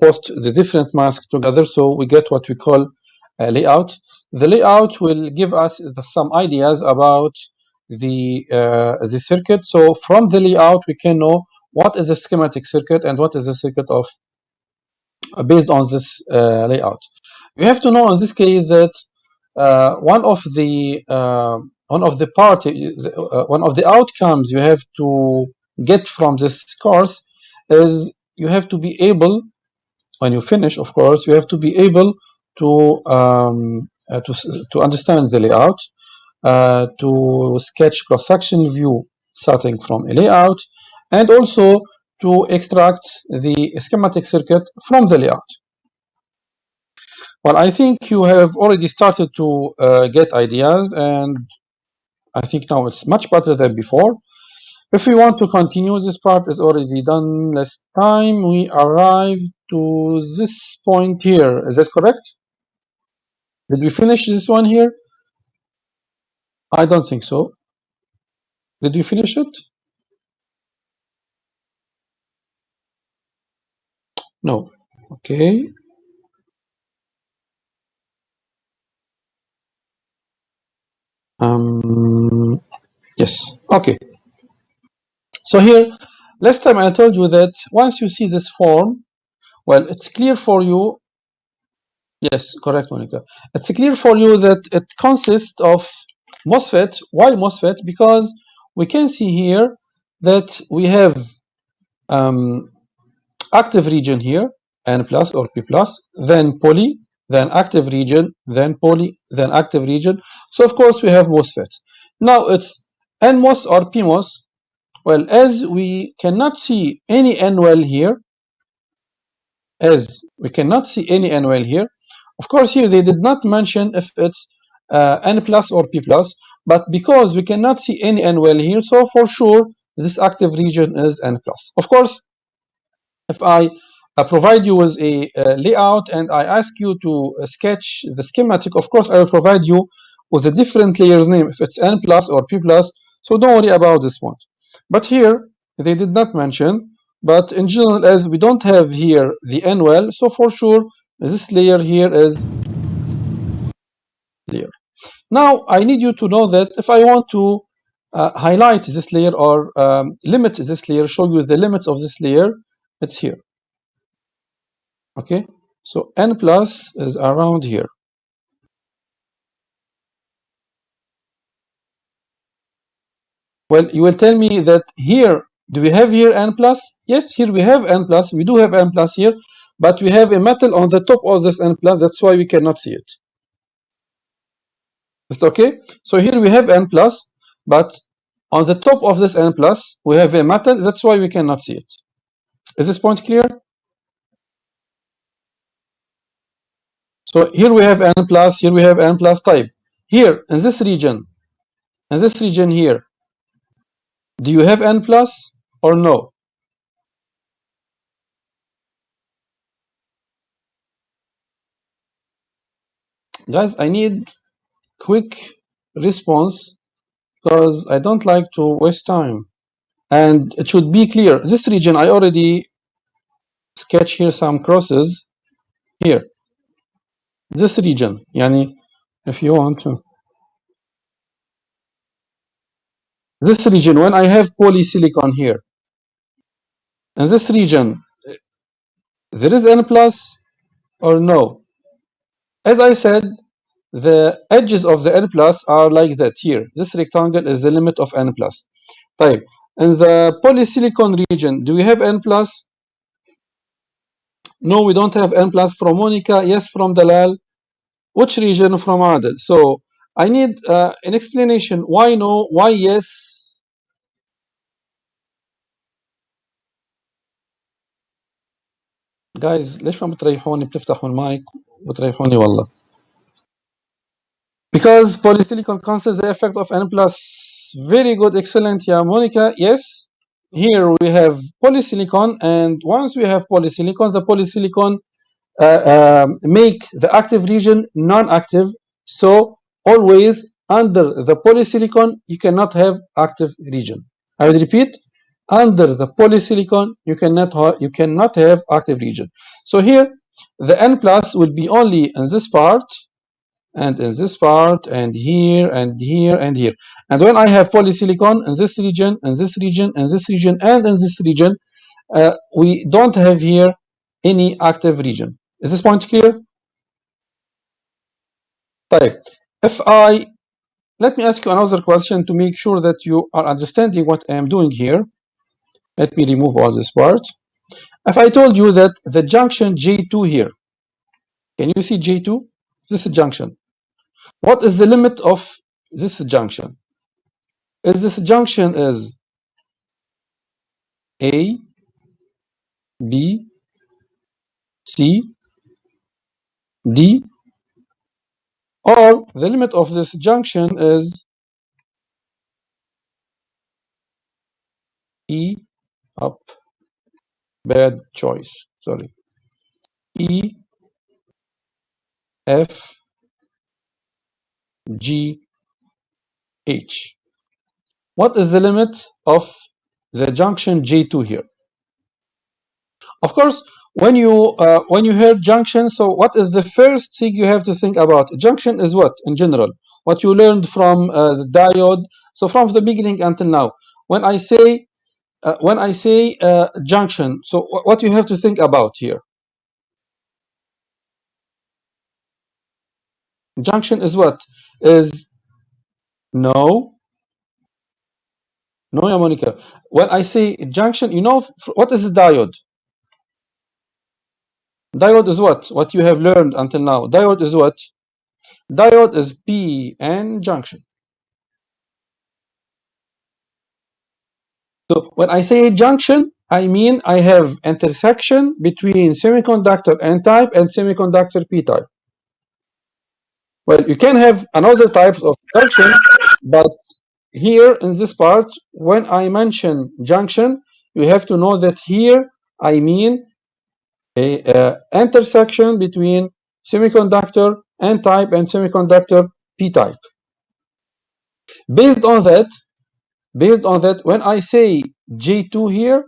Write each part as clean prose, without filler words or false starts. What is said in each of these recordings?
post the different masks together, so we get what we call a layout. The layout will give us some ideas about the circuit. So from the layout, we can know what is a schematic circuit and what is a circuit of based on this layout. You have to know in this case that one of the outcomes you have to get from this course is you have to be able, when you finish, of course, you have to be able to understand the layout, to sketch cross-section view starting from a layout, and also to extract the schematic circuit from the layout. Well, I think you have already started to get ideas, and I think now it's much better than before. If we want to continue, this part is already done last time. We arrived to this point here. Is that correct? Did we finish this one here? I don't think so. Did we finish it? No. Okay. Yes. Okay. So here, last time I told you that once you see this form, well, it's clear for you. Yes, correct, Monica. It's clear for you that it consists of MOSFET. Why MOSFET? Because we can see here that we have active region here, N plus or P plus, then poly, then active region, then poly, then active region. So of course we have MOSFET. Now it's NMOS or PMOS. Well, as we cannot see any N well here, of course here they did not mention if it's N plus or P plus, but because we cannot see any N well here, so for sure this active region is N plus. Of course, if I provide you with a layout and I ask you to sketch the schematic, of course I will provide you with a different layers name if it's N plus or P plus, so don't worry about this one. But here they did not mention, but in general, as we don't have here the N well, so for sure this layer here is layer. Now I need you to know that if I want to highlight this layer or limit this layer, show you the limits of this layer, it's here. Okay, so N plus is around here. Well, you will tell me that here, do we have here N plus? Yes, here we have N plus. We do have N plus here, but we have a metal on the top of this N plus. That's why we cannot see it. Is it okay? So here we have N plus, but on the top of this N plus, we have a metal. That's why we cannot see it. Is this point clear? So here we have N plus, here we have N plus type. Here, in this region here, do you have N plus or no? Guys, I need quick response because I don't like to waste time. And it should be clear. This region, I already sketch here some crosses here. This region, yani, if you want to. This region, when I have polysilicon here, in this region, there is N plus or no? As I said, the edges of the N plus are like that here. This rectangle is the limit of N plus. Type. In the polysilicon region, do we have N plus? No, we don't have N plus from Monica. Yes, from Dalal. Which region from Adel? So I need an explanation. Why no? Why yes? Guys, ليش ما بتريحوني بتفتحوا المايك وبتريحوني والله؟ Because polysilicon considers the effect of N plus. Very good, excellent, yeah, Monica. Yes, here we have polysilicon, and once we have polysilicon, the polysilicon make the active region non-active. So always under the polysilicon, you cannot have active region. I will repeat. under the polysilicon, you cannot have active region. So here, the N plus will be only in this part, and in this part, and here, and here, and here. And when I have polysilicon in this region, in this region, in this region, and in this region, we don't have here any active region. Is this point clear? طيب. Let me ask you another question to make sure that you are understanding what I am doing here. Let me remove all this part. If I told you that the junction J2 here, can you see J2? This is junction. What is the limit of this junction? Is this junction is A, B, C, D, or the limit of this junction is E, up, bad choice, sorry, E, F, G, H. What is the limit of the junction J2 here? Of course, when you hear junction, so what is the first thing you have to think about? Junction is what in general? What you learned from the diode. So from the beginning until now, when I say junction, so what you have to think about here? Junction is what? Is no, yeah, Monica. When I say junction, you know what is a diode? Diode is what? What you have learned until now. Diode is what? Diode is p-n junction. So when I say junction, I mean I have intersection between semiconductor N type and semiconductor P type. Well, you can have another type of junction, but here in this part, when I mention junction, you have to know that here I mean a intersection between semiconductor N type and semiconductor P type. Based on that, when I say J2 here,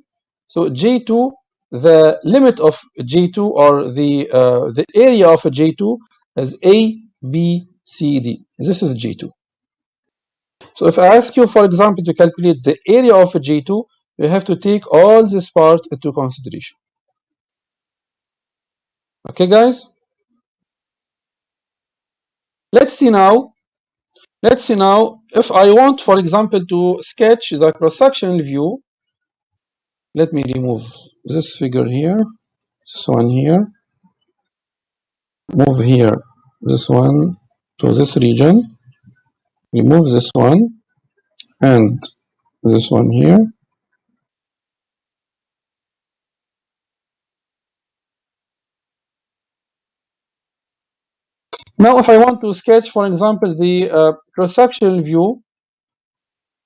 so J2, the limit of J2 or the area of a J2 is A, B, C, D. This is J2. So if I ask you, for example, to calculate the area of a J2, you have to take all this part into consideration. Okay, guys? Let's see now if I want, for example, to sketch the cross-sectional view. Let me remove this figure here, this one here, move here this one to this region, remove this one and this one here. Now if I want to sketch, for example, the cross-sectional view,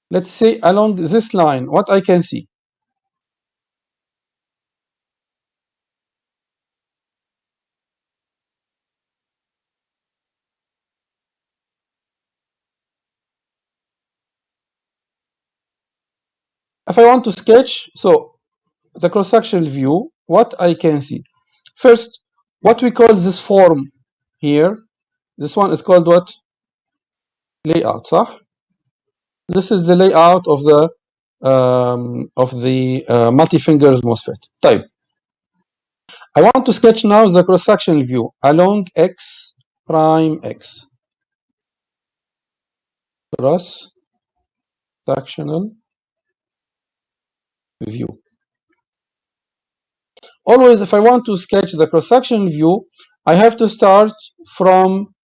let's say along this line, what I can see. If I want to sketch, so the cross-sectional view, what I can see. First, what we call this form here, this one is called what? Layout, صح? This is the layout of the multi-fingers MOSFET. Type. I want to sketch now the cross-sectional view along X prime X. Cross-sectional view. Always, if I want to sketch the cross-sectional view, I have to start from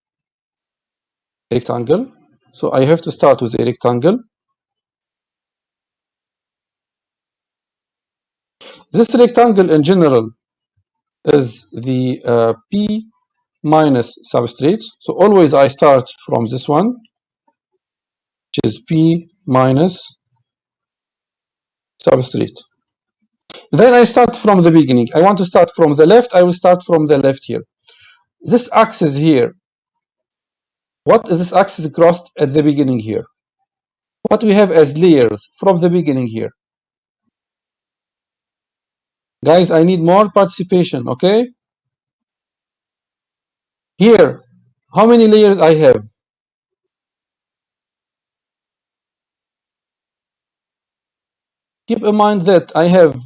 rectangle. So I have to start with a rectangle. This rectangle in general is the P minus substrate. So always I start from this one, which is P minus substrate. Then I start from the beginning. I want to start from the left. I will start from the left here. This axis here, what is this axis crossed at the beginning here? What we have as layers from the beginning here? Guys, I need more participation, okay? Here, how many layers I have? Keep in mind that I have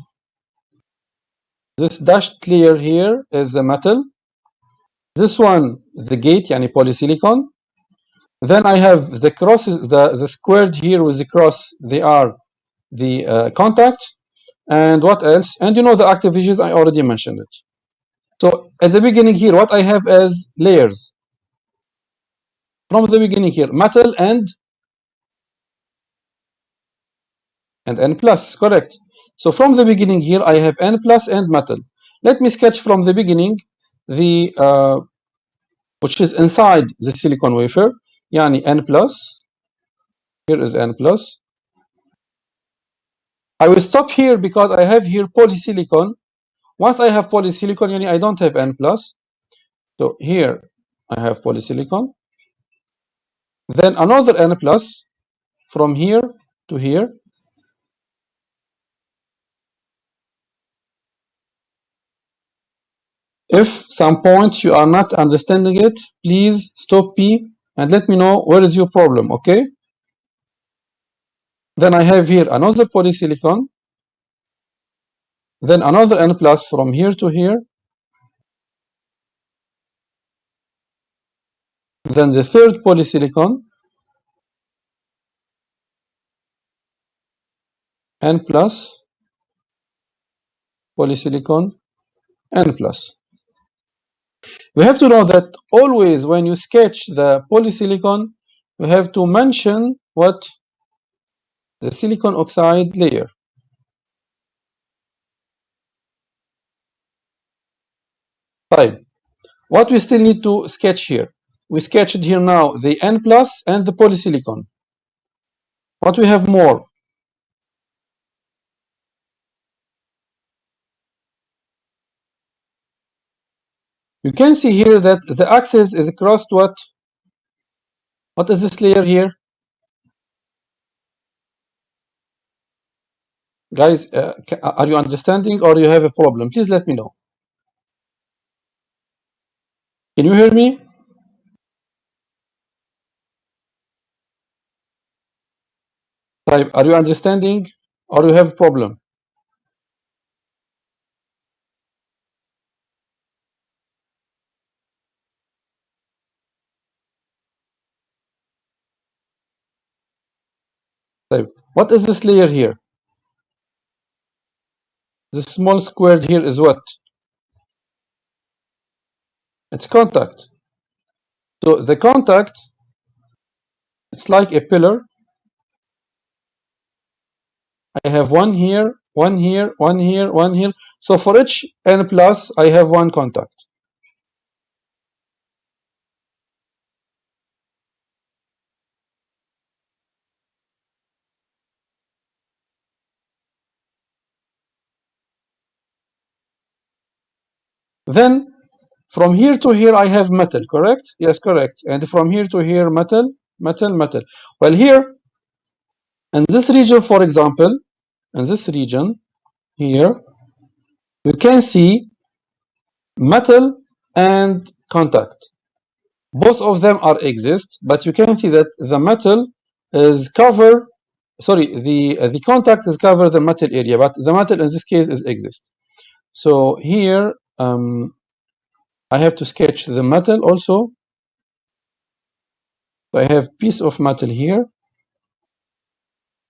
this dashed layer here is the metal. This one, the gate, yani polysilicon. Then I have the crosses, the squared here with the cross, they are the contact. And what else? And you know the active regions, I already mentioned it. So at the beginning here, what I have as layers. From the beginning here, metal and N plus, correct. So from the beginning here, I have N plus and metal. Let me sketch from the beginning the which is inside the silicon wafer, yani N plus. Here is N plus. I will stop here because I have here polysilicon. Once I have polysilicon, yani I don't have N plus. So here I have polysilicon. Then another N plus from here to here. If some point you are not understanding it, please stop me and let me know where is your problem, okay? Then I have here another polysilicon, then another N plus from here to here, then the third polysilicon, N plus, polysilicon, N plus. We have to know that always when you sketch the polysilicon, you have to mention what the silicon oxide layer. Type. What we still need to sketch here? We sketched here now the N plus and the polysilicon. What we have more? You can see here that the axis is crossed what? What is this layer here? Guys, are you understanding or you have a problem? Please let me know. Can you hear me? Type, are you understanding or you have a problem? Type, what is this layer here? This small squared here is what? It's contact. So the contact, it's like a pillar. I have one here, one here, one here, one here. So for each N plus, I have one contact. Then from here to here, I have metal, correct? Yes, correct. And from here to here, metal, metal, metal. Well, here, in this region, for example, in this region here, you can see metal and contact. Both of them are exist, but you can see that the metal is cover. Sorry, the contact is cover the metal area, but the metal in this case is exist. So here, I have to sketch the metal also. So I have piece of metal here.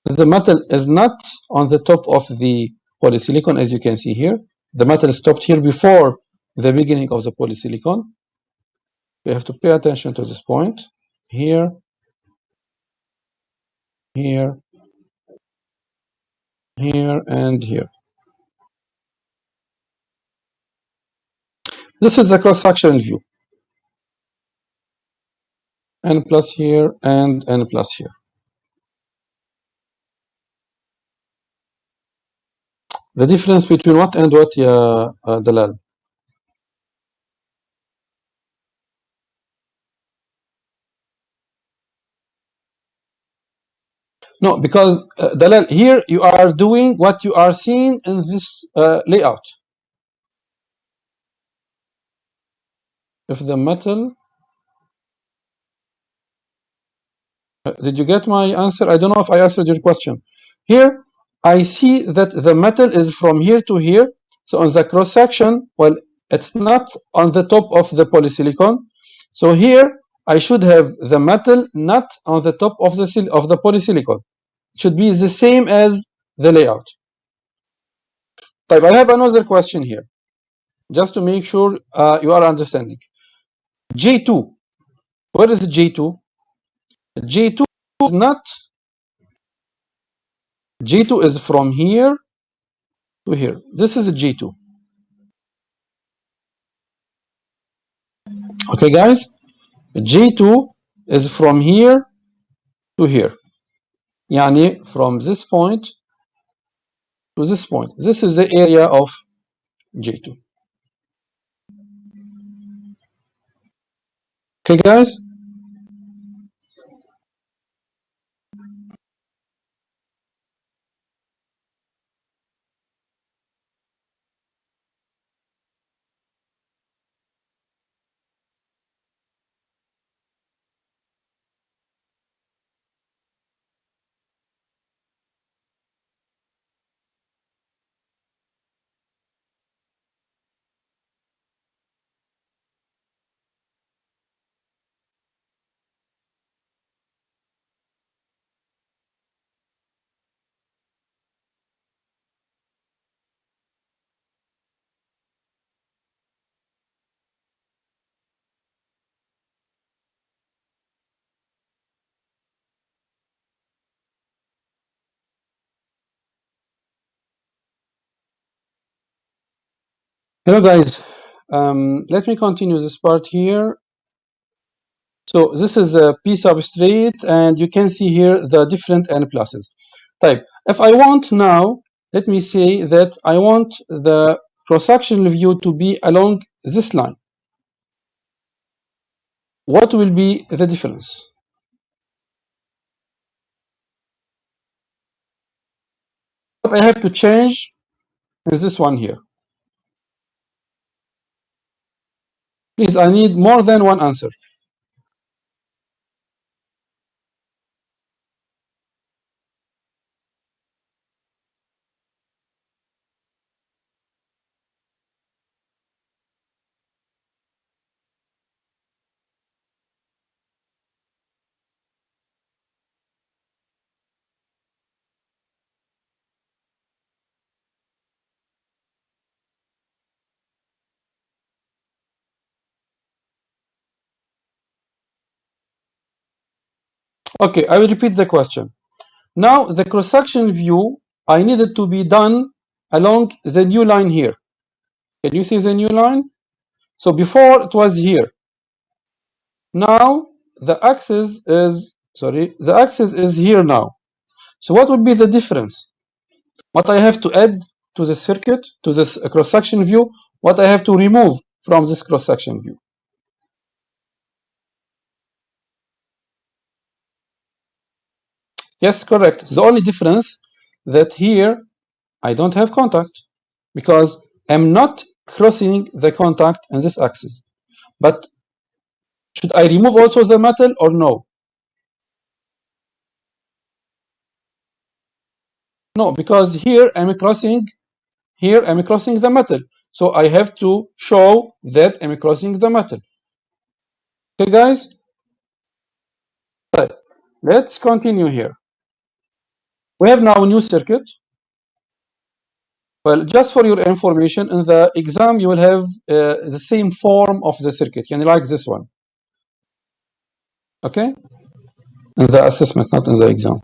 The metal is not on the top of the polysilicon, as you can see here. The metal stopped here before the beginning of the polysilicon. We have to pay attention to this point. Here, here, here, and here. This is the cross-sectional view. N plus here and N plus here. The difference between what and what, ya Dalal? No, because Dalal, here you are doing what you are seeing in this layout. If the metal, did you get my answer? I don't know if I answered your question. Here, I see that the metal is from here to here. So on the cross section, well, it's not on the top of the polysilicon. So here, I should have the metal not on the top of the polysilicon. It should be the same as the layout. Type, I have another question here, just to make sure you are understanding. J2, where is J2? J2 is not, J2 is from here to here. This is a J2. Okay, guys? J2 is from here to here. Yani from this point to this point. This is the area of J2. Okay, guys? Hello, guys. Let me continue this part here. So this is a P substrate, and you can see here the different N pluses. Type. If I want now, let me say that I want the cross-sectional view to be along this line. What will be the difference? What I have to change is this one here. Please, I need more than one answer. Okay, I will repeat the question. Now, the cross-section view, I need it to be done along the new line here. Can you see the new line? So before it was here. Now the axis is here now. So what would be the difference? What I have to add to the circuit, to this cross-section view, what I have to remove from this cross-section view? Yes, correct. The only difference that here I don't have contact because I'm not crossing the contact in this axis. But should I remove also the metal or no? No, because here I'm crossing the metal. So I have to show that I'm crossing the metal. Okay, guys? But let's continue here. We have now a new circuit. Well, just for your information, in the exam, you will have the same form of the circuit, like this one. Okay? In the assessment, not in the exam.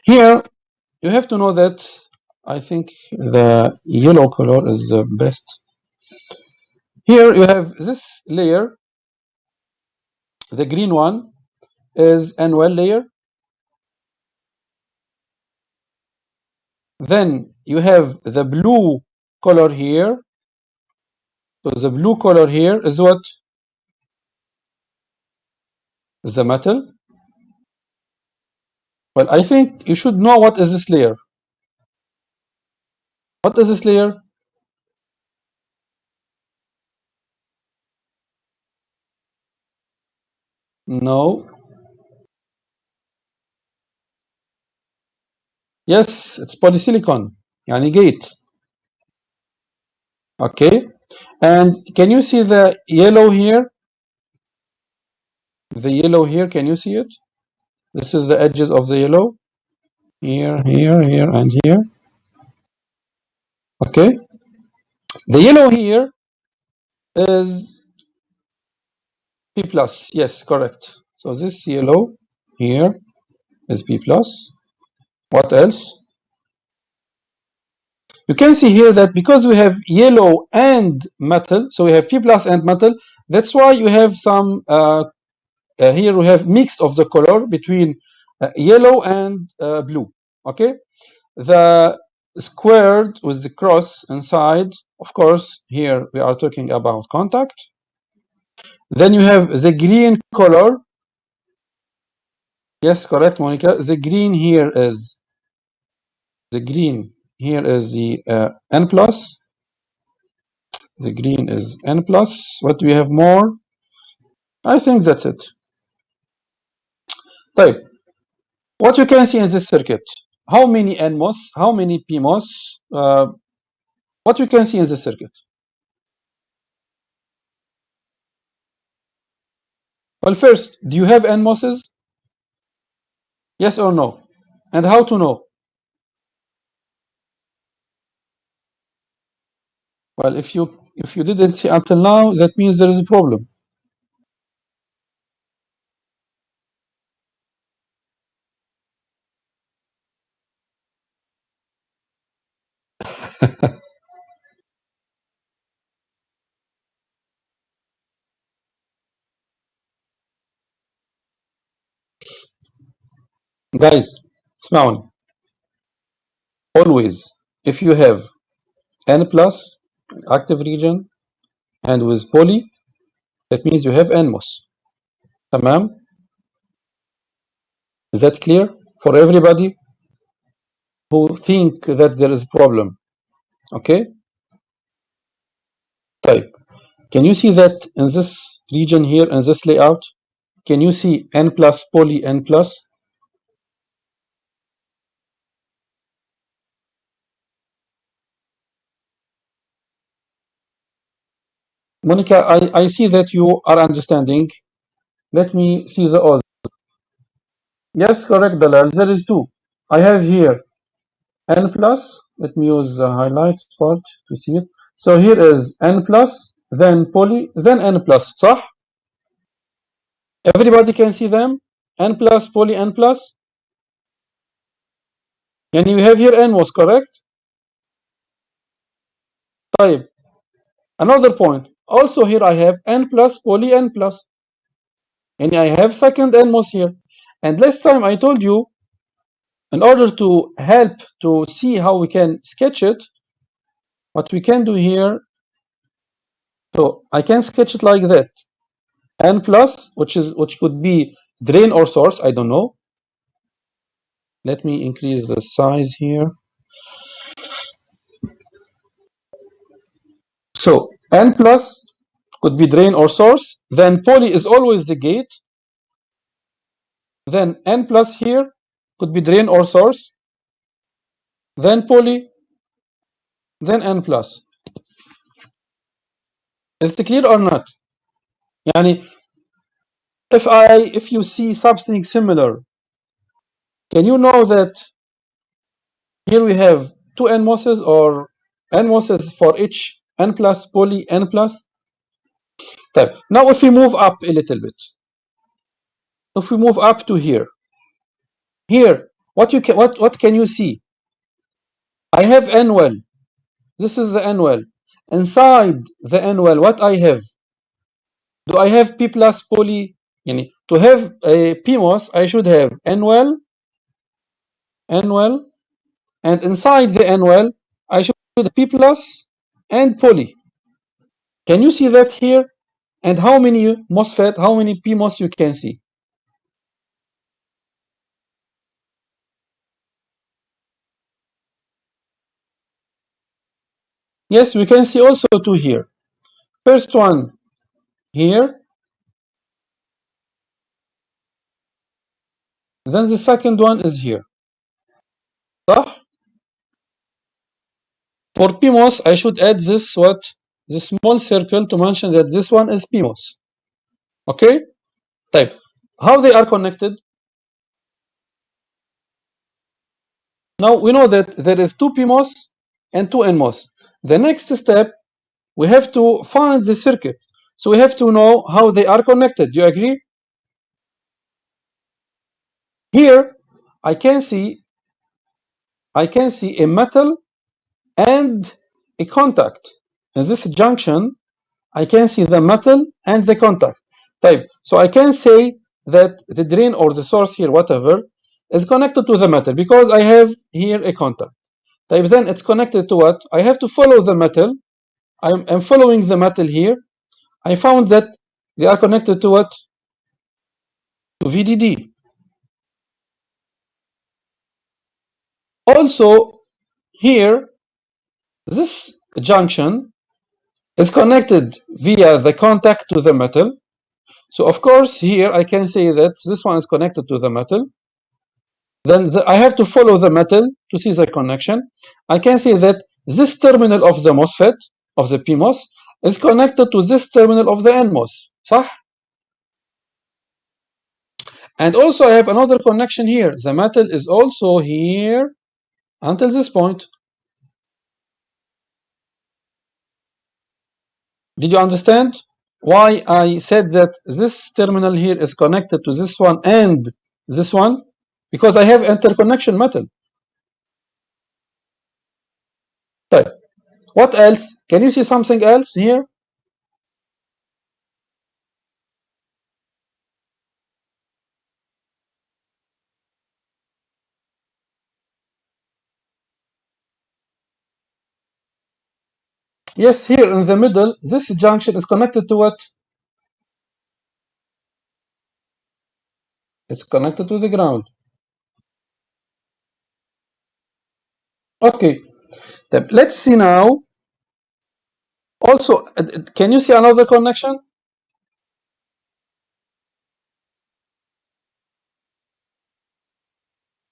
Here, you have to know that I think the yellow color is the best. Here you have this layer. The green one is NOL layer. Then you have the blue color here. So the blue color here is what? The metal. Well, I think you should know what is this layer. What is this layer? No. Yes, it's polysilicon. Yani gate. Okay. And can you see the yellow here? The yellow here, can you see it? This is the edges of the yellow. Here, here, here, and here. Okay. The yellow here is P plus. Yes, correct. So this yellow here is P plus. What else? You can see here that because we have yellow and metal, so we have P plus and metal, that's why you have some, here we have mix of the color between yellow and blue, okay? The squared with the cross inside, of course, here we are talking about contact. Then you have the green color. Yes, correct, Monica. The green here is the N plus. The green is N plus. What do we have more? I think that's it. Type. What you can see in this circuit? How many NMOS? How many PMOS? What you can see in this circuit? Well, first, do you have NMOSes? Yes or no? And how to know? Well, if you didn't see until now, that means there is a problem. Guys, اسمعوني. Always, if you have N plus active region and with poly, that means you have NMOS. تمام? Is that clear for everybody who think that there is a problem? Okay? Type. Can you see that in this region here, in this layout? Can you see N plus poly N plus? Monica, I see that you are understanding. Let me see the odds. Yes, correct, Dalal. There is two. I have here N plus. Let me use the highlight part to see it. So here is N plus, then poly, then N plus. صح? Everybody can see them? N plus, poly, N plus. And you have here N was correct? طيب. Another point. Also here I have N plus, poly, N plus. And I have second NMOS here. And last time I told you, in order to help to see how we can sketch it, what we can do here, so I can sketch it like that. N plus, which could be drain or source, I don't know. Let me increase the size here. So N plus could be drain or source, then poly is always the gate, then N plus here could be drain or source, then poly, then N plus. Is it clear or not? Yani, if you see something similar, can you know that here we have two NMOSes or NMOSes for each N plus poly N plus? Type. Now if we move up a little bit, if we move up to here, what can you see? I have N well. This is the N well. Inside the N well, what I have? Do I have P plus poly? Yani, to have a PMOS, I should have N well, and inside the N well, I should have P plus and poly. Can you see that here? And how many MOSFET, how many PMOS you can see? Yes, we can see also two here. First one here, then the second one is here. صح? For PMOS, I should add this what? The small circle to mention that this one is PMOS. Okay? Type. How they are connected? Now we know that there is two PMOS and two NMOS. The next step, we have to find the circuit. So we have to know how they are connected. Do you agree? Here, I can see a metal and a contact. In this junction, I can see the metal and the contact. Type. So I can say that the drain or the source here, whatever, is connected to the metal because I have here a contact. Type. Then it's connected to what? I have to follow the metal. I'm following the metal here. I found that they are connected to what? To VDD. Also, here, this junction is connected via the contact to the metal. So of course here I can say that this one is connected to the metal. Then I have to follow the metal to see the connection. I can say that this terminal of the MOSFET, of the PMOS, is connected to this terminal of the NMOS. صح? And also I have another connection here. The metal is also here until this point. Did you understand why I said that this terminal here is connected to this one and this one? Because I have interconnection metal. طيب. What else? Can you see something else here? Yes, here in the middle, this junction is connected to what? It's connected to the ground. Okay, then let's see now. Also, can you see another connection?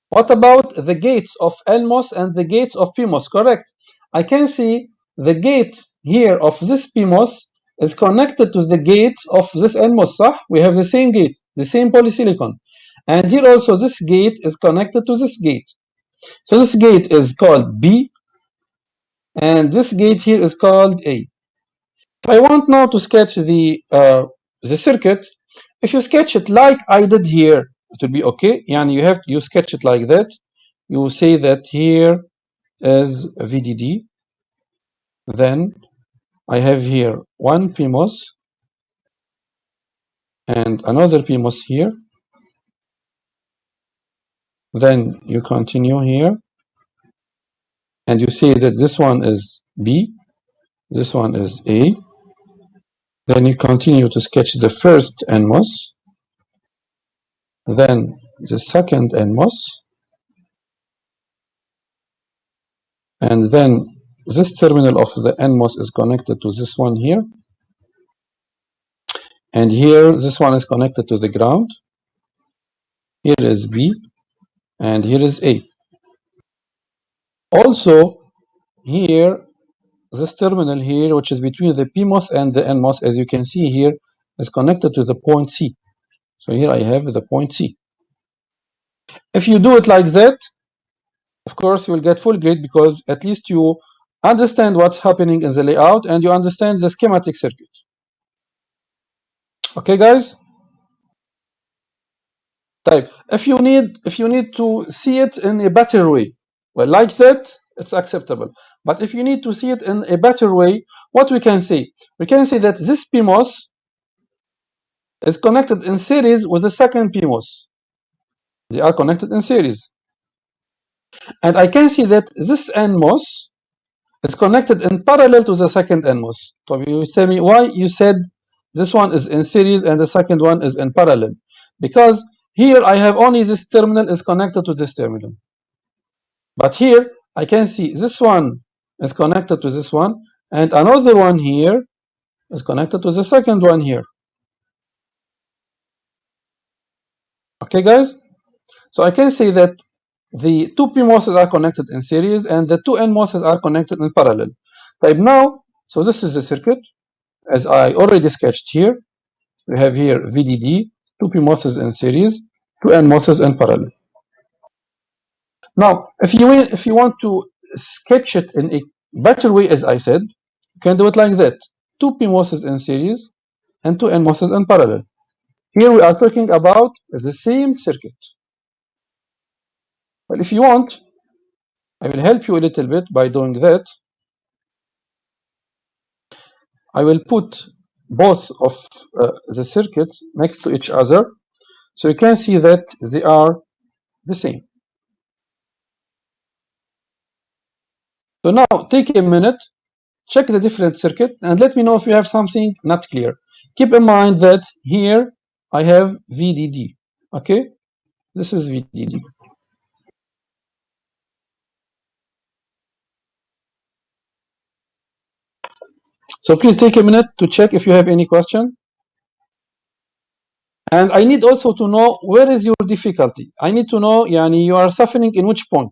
What about the gates of NMOS and the gates of PMOS? Correct. I can see the gate here of this PMOS is connected to the gate of this NMOS. صح? We have the same gate, the same polysilicon. And here also this gate is connected to this gate. So this gate is called B, and this gate here is called A. If I want now to sketch the circuit, if you sketch it like I did here, it will be okay. Yani you sketch it like that. You say that here is VDD. Then I have here one PMOS and another PMOS here. Then you continue here and you say that this one is B, this one is A. Then you continue to sketch the first NMOS, then the second NMOS, and then this terminal of the NMOS is connected to this one here, and here this one is connected to the ground. Here is B, and here is A. Also, here, this terminal here, which is between the PMOS and the NMOS, as you can see here, is connected to the point C. So here I have the point C. If you do it like that, of course, you will get full grade because at least you understand what's happening in the layout and you understand the schematic circuit. Okay, guys? Type. If you need to see it in a better way, well, like that, it's acceptable. But if you need to see it in a better way, what we can say? We can say that this PMOS is connected in series with the second PMOS. They are connected in series. And I can see that this NMOS is connected in parallel to the second NMOS. So you tell me why you said this one is in series and the second one is in parallel. Because here I have only this terminal is connected to this terminal. But here I can see this one is connected to this one, and another one here is connected to the second one here. Okay, guys? So I can say that the two PMOSes are connected in series and the two NMOSes are connected in parallel. Right now, so this is the circuit as I already sketched here. We have here VDD, two PMOSes in series, two NMOSes in parallel. Now, if you want to sketch it in a better way, as I said, you can do it like that: two PMOSes in series and two NMOSes in parallel. Here we are talking about the same circuit. Well, if you want, I will help you a little bit by doing that. I will put both of the circuits next to each other so you can see that they are the same. So now take a minute, check the different circuit, and let me know if you have something not clear. Keep in mind that here I have VDD. Okay, this is VDD. So please take a minute to check if you have any question. And I need also to know where is your difficulty. I need to know, yani, you are suffering in which point.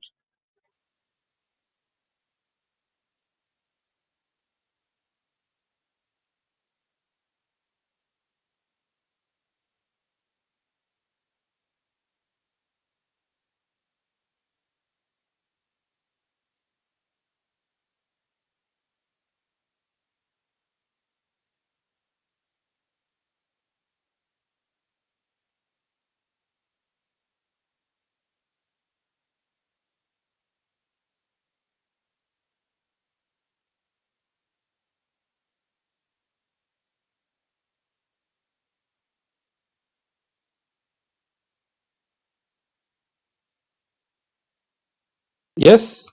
Yes?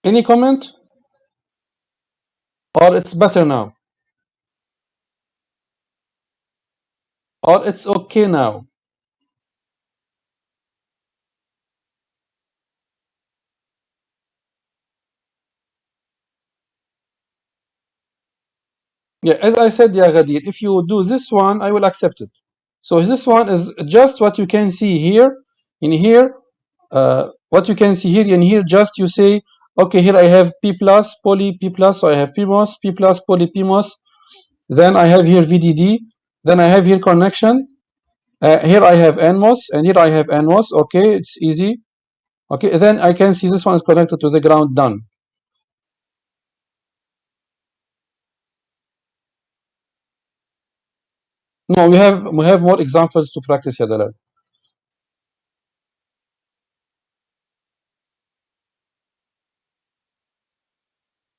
Any comment? Or it's better now? Or it's okay now? Yeah, as I said, yeah, Ghadir, if you do this one, I will accept it. So this one is just what you can see here. In here, what you can see here in here, just you say, okay, here I have P plus, poly P plus, so I have PMOS, P plus, poly PMOS. Then I have here VDD. Then I have here connection. Here I have NMOS, and here I have NMOS. Okay, it's easy. Okay, then I can see this one is connected to the ground. Done. No, we have more examples to practice, Yadalal.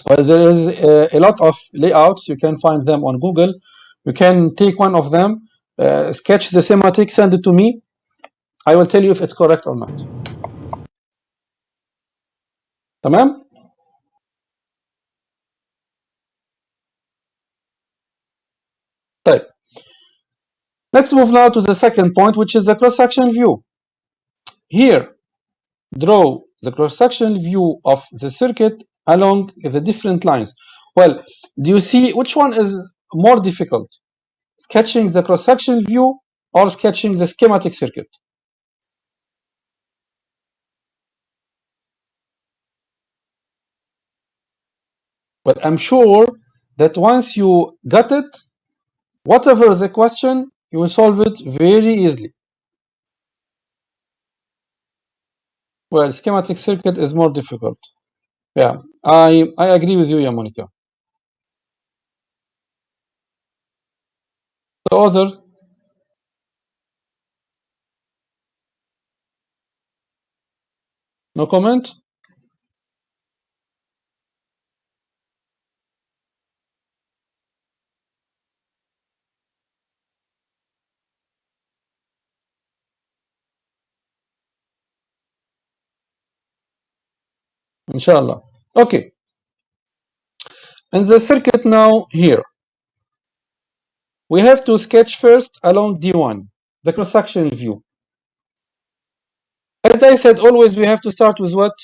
There is a lot of layouts. You can find them on Google. You can take one of them, sketch the schematic, send it to me. I will tell you if it's correct or not. تمام? طيب. Let's move now to the second point, which is the cross-section view. Here, draw the cross-section view of the circuit along the different lines. Well, do you see which one is more difficult? Sketching the cross-section view or sketching the schematic circuit? But I'm sure that once you got it, whatever the question, you will solve it very easily. Well, schematic circuit is more difficult. Yeah, I agree with you, yeah, Monica. The other, no comment? Inshallah. Okay. And the circuit now here. we have to sketch first along D1, the cross-section view. As I said, always we have to start with what?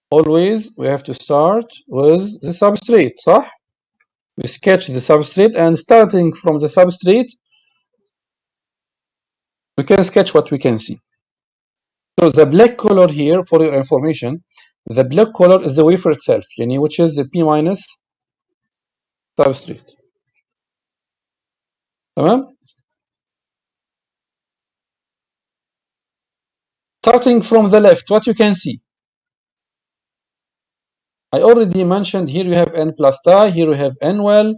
Always we have to start with the substrate, صح? We sketch the substrate, and starting from the substrate, we can sketch what we can see. So the black color here, for your information, the black color is the wafer itself, which is the P minus substrate. تمام? Starting from the left, what you can see. I already mentioned here you have N plus tie, here you have N well,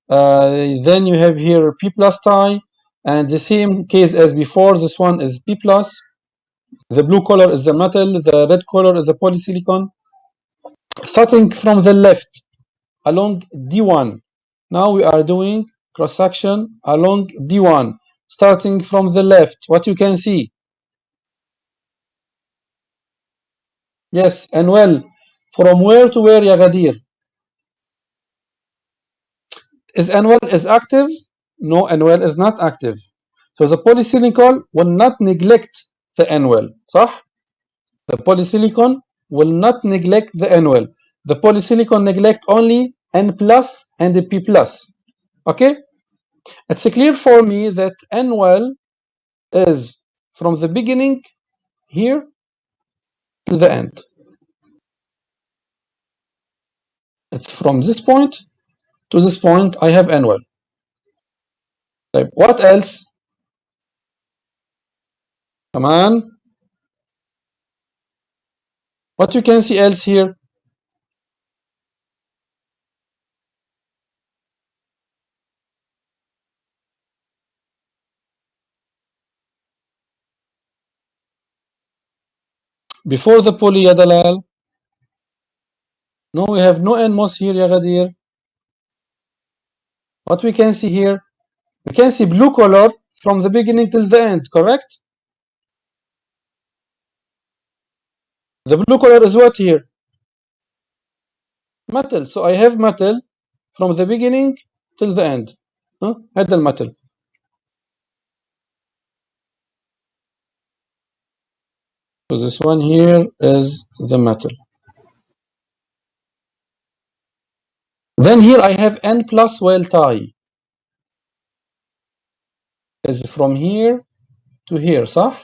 then you have here P plus tie, and the same case as before, this one is P plus. The blue color is the metal, the red color is the polysilicon. Starting from the left along D1. Now we are doing cross section along D1. Starting from the left, what you can see. Yes, and well, from where to where, ya Ghadir? Is Anwell is active? No, Anwell is not active. So the polysilicon will not neglect the Anwell. صح? The polysilicon will not neglect the Anwell. The polysilicon neglect only N plus and P plus. Okay? It's clear for me that Anwell is from the beginning here to the end. It's from this point to this point I have Anwell. What else? Come on. What you can see else here? Before the poly, ya Dalal. No, we have no NMOS here, ya Ghadir. What we can see here? We can see blue color from the beginning till the end, correct? The blue color is what here? Metal. So I have metal from the beginning till the end. هذا الميتال. So this one here is the metal. Then here I have N plus well tie. Is from here to here, صح?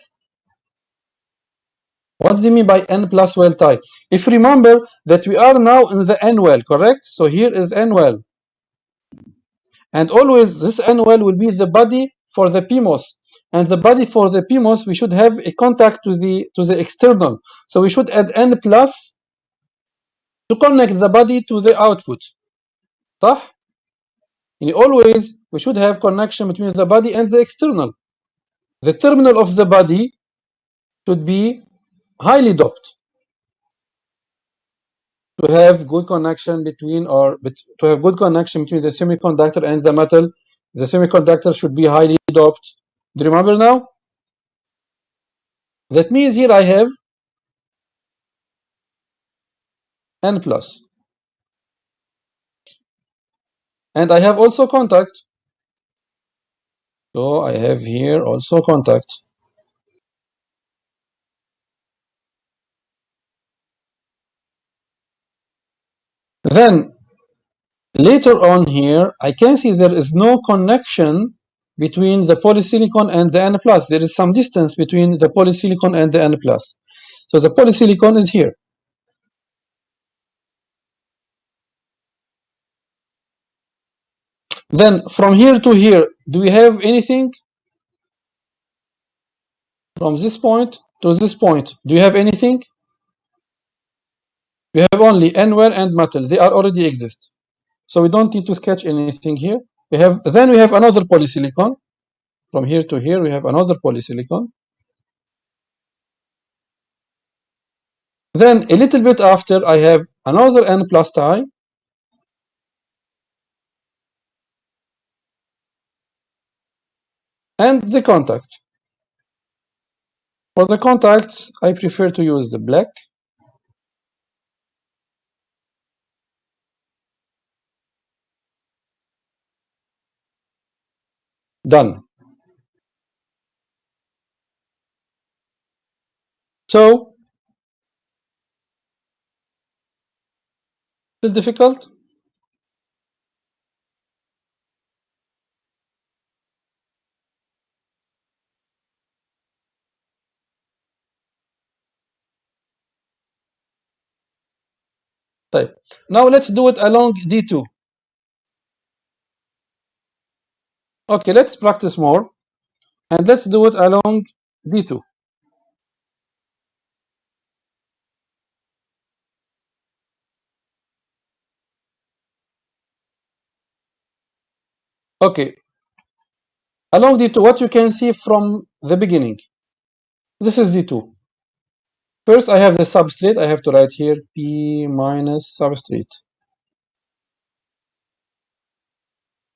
What do you mean by N plus well tie? If you remember that we are now in the N well, correct? So here is N well. And always this N well will be the body for the PMOS. And the body for the PMOS, we should have a contact to the external. So we should add N plus to connect the body to the output. صح? Always we should have connection between the body and the external. The terminal of the body should be highly doped to have good connection between to have good connection between the semiconductor and the metal. The semiconductor should be highly doped. Do you remember now? That means here I have N plus. And I have also contact. So I have here also contact. Then later on here, I can see there is no connection between the polysilicon and the N plus. There is some distance between the polysilicon and the N plus. So the polysilicon is here. Then from here to here, do we have anything? From this point to this point, do you have anything? We have only N-well and metal. They are already exist. So we don't need to sketch anything here. Then we have another polysilicon. From here to here, we have another polysilicon. Then a little bit after, I have another N plus tie. And the contact. For the contacts, I prefer to use the black. Done. So, still difficult? طيب. Now let's do it along D2. Okay, let's practice more. And let's do it along D2. Okay, along D2, what you can see from the beginning. This is D2. First, I have the substrate. I have to write here P minus substrate.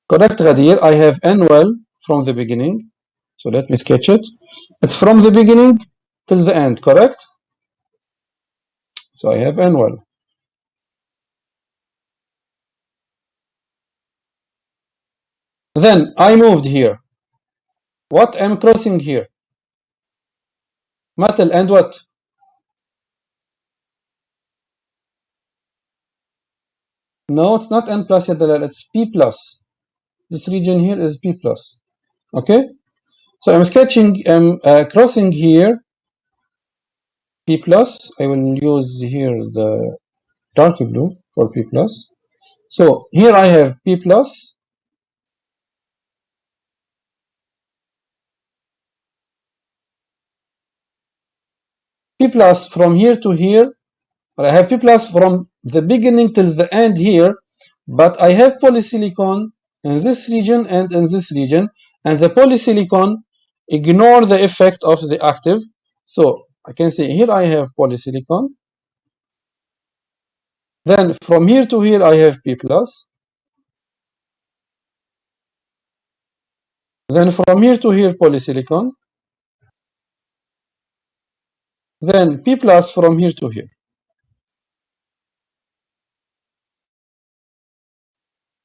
Correct, Ghadir. I have N well from the beginning. So let me sketch it. It's from the beginning till the end, correct? So I have N well. Then I moved here. What I'm crossing here? Metal and what? No, it's not N plus, it's P plus. This region here is P plus. Okay? So I'm sketching, crossing here P plus. I will use here the dark blue for P plus. So here I have P plus. P plus from here to here. I have P plus from the beginning till the end here, but I have polysilicon in this region and in this region, and the polysilicon ignore the effect of the active. So I can say here I have polysilicon. Then from here to here I have P plus. Then from here to here polysilicon. Then P plus from here to here.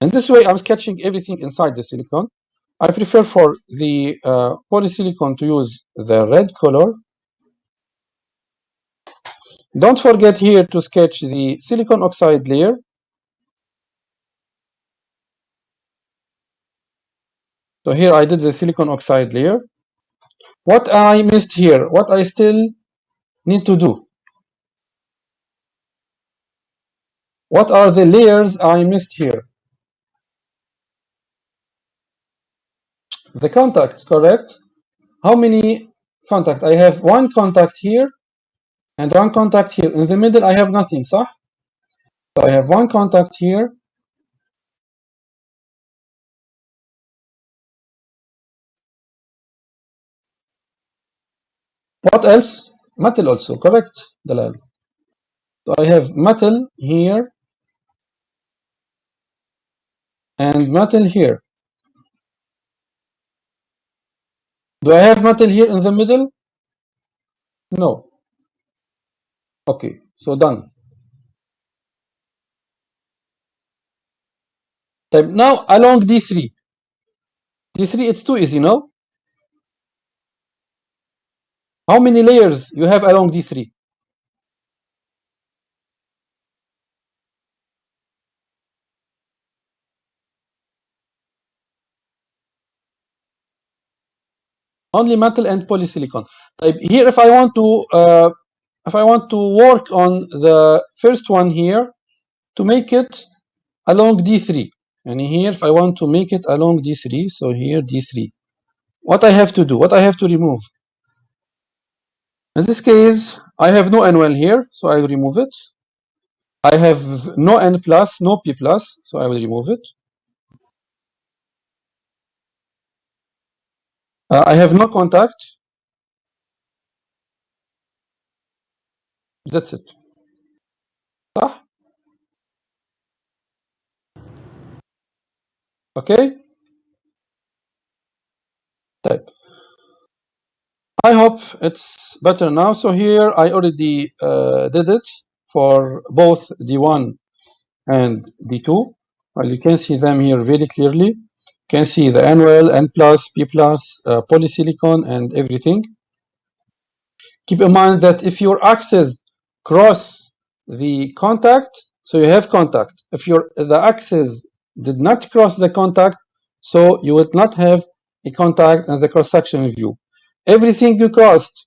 And this way I'm sketching everything inside the silicon. I prefer for the polysilicon to use the red color. Don't forget here to sketch the silicon oxide layer. So here I did the silicon oxide layer. What I missed here, what I still need to do? What are the layers I missed here? The contacts, correct? How many contacts? I have one contact here and one contact here. In the middle I have nothing, صح? So I have one contact here. What else? Metal also, correct, Dalal? So I have metal here and metal here. Do I have metal here in the middle? No. Okay, so done. Now along D3. D3, it's too easy, no? How many layers you have along D3? Only metal and polysilicon. Here, if I want to work on the first one here to make it along D3, and here if I want to make it along D3, so here D3, what I have to do? What I have to remove? In this case, I have no N1 here, so I will remove it. I have no N plus, no P plus, so I will remove it. I have no contact. That's it. صح? Okay. Type. I hope it's better now. So here I already did it for both D1 and D2. Well, you can see them here very clearly. can see the N-well, N plus, P plus, polysilicon, and everything. Keep in mind that if your axes cross the contact, so you have contact. If the axes did not cross the contact, so you would not have a contact in the cross-sectional view. Everything you crossed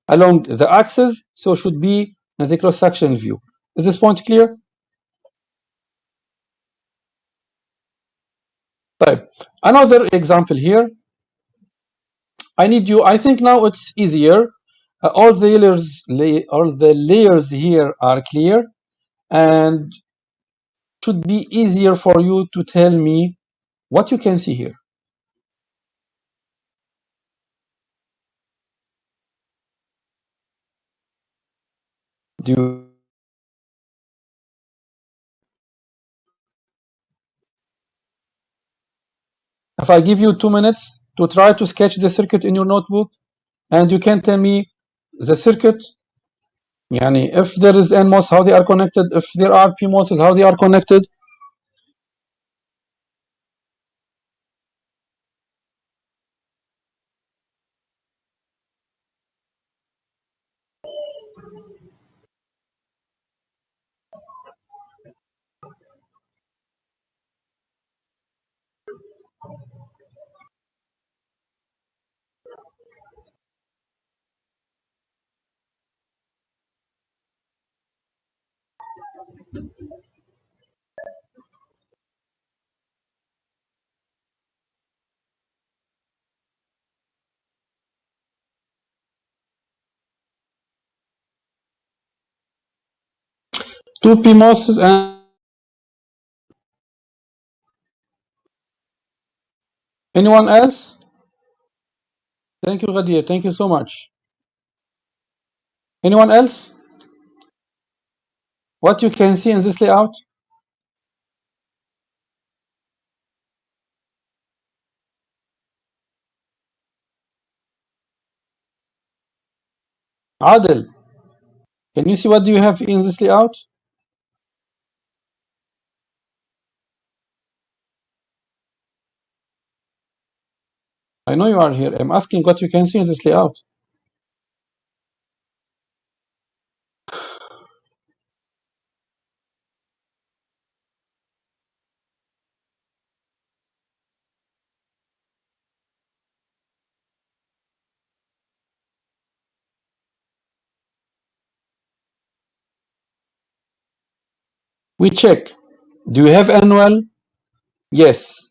along the axis, so should be in the cross-sectional view. Is this point clear? Type. Another example here. I think now it's easier. All the layers here are clear, and should be easier for you to tell me what you can see here. Do you, if I give you 2 minutes to try to sketch the circuit in your notebook, and you can tell me the circuit, yani if there is NMOS, how they are connected, if there are PMOSs, how they are connected. Two PMOSs and anyone else? Thank you, Ghadir. Thank you so much. Anyone else? What you can see in this layout? Adil, can you see what do you have in this layout? I know you are here. I'm asking what you can see in this layout. We check. Do you have N-well? Yes.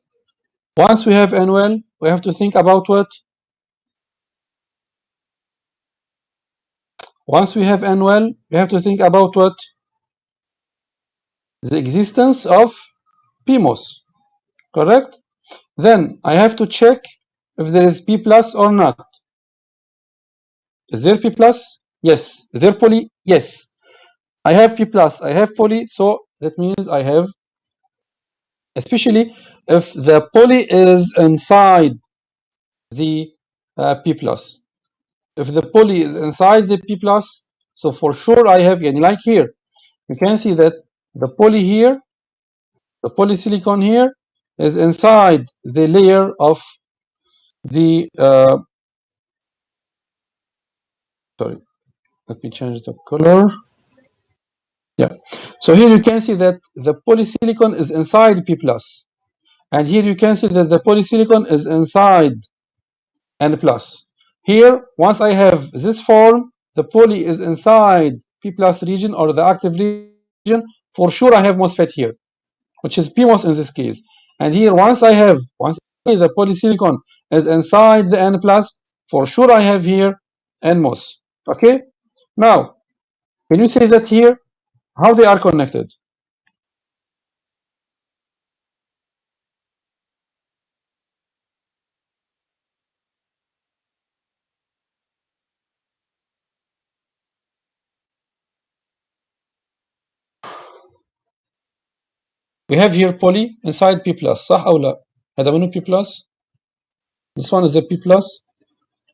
Once we have N-well, we have to think about what? Once we have N-well, we have to think about what? The existence of PMOS, correct? Then I have to check if there is P plus or not. Is there P plus? Yes. Is there poly? Yes. I have P plus, I have poly, so that means I have, especially if the poly is inside the P plus. If the poly is inside the P plus, so for sure I have, like here, you can see that the poly here, the polysilicon here is inside the layer of the, sorry, let me change the color. Yeah. So here you can see that the polysilicon is inside P plus. And here you can see that the polysilicon is inside N plus. Here, once I have this form, the poly is inside P plus region or the active region. For sure, I have MOSFET here, which is PMOS in this case. And here, once the polysilicon is inside the N plus, for sure I have here NMOS. Okay. Now, can you say that here? How they are connected? We have here poly inside P plus. صح أو لا؟ هذا منه P plus. This one is the P plus,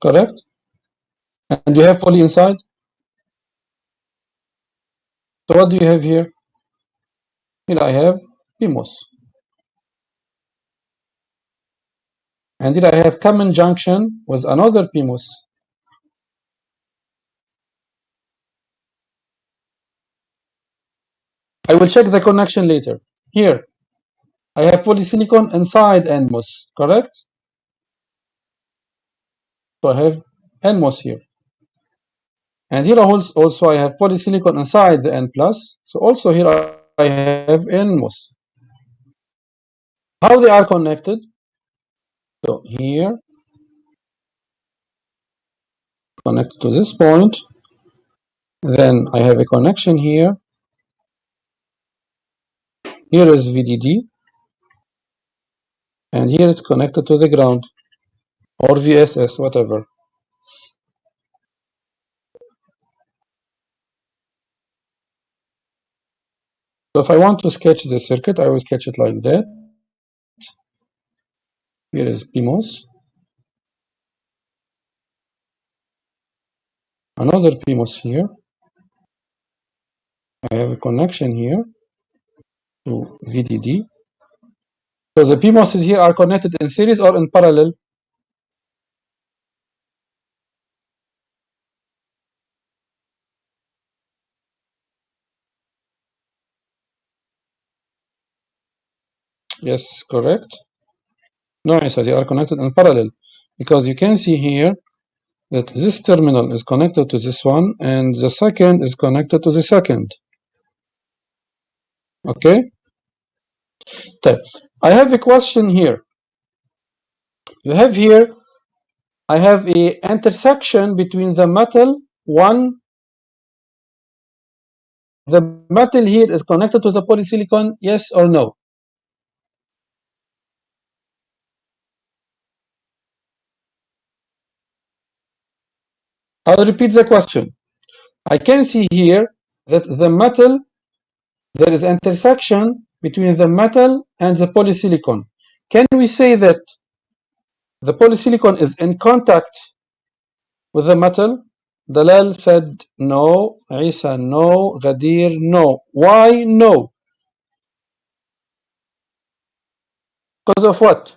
correct? And you have poly inside. So what do you have here? Here I have PMOS. And here I have common junction with another PMOS. I will check the connection later. Here, I have polysilicon inside NMOS, correct? So I have NMOS here. And here also I have polysilicon inside the N plus. So also here I have NMOS. How they are connected? So here, connected to this point. Then I have a connection here. Here is VDD. And here it's connected to the ground or VSS, whatever. So if I want to sketch the circuit, I will sketch it like that. Here is PMOS. Another PMOS here. I have a connection here to VDD. So the PMOSs here are connected in series or in parallel. Yes, correct. No, I said they are connected in parallel because you can see here that this terminal is connected to this one and the second is connected to the second. Okay. I have a question here. You have here, I have a intersection between the metal one. The metal here is connected to the polysilicon, yes or no? I'll repeat the question. I can see here that the metal, there is intersection between the metal and the polysilicon. Can we say that the polysilicon is in contact with the metal? Dalal said no, Isa no, Ghadir no. Why no? Because of what?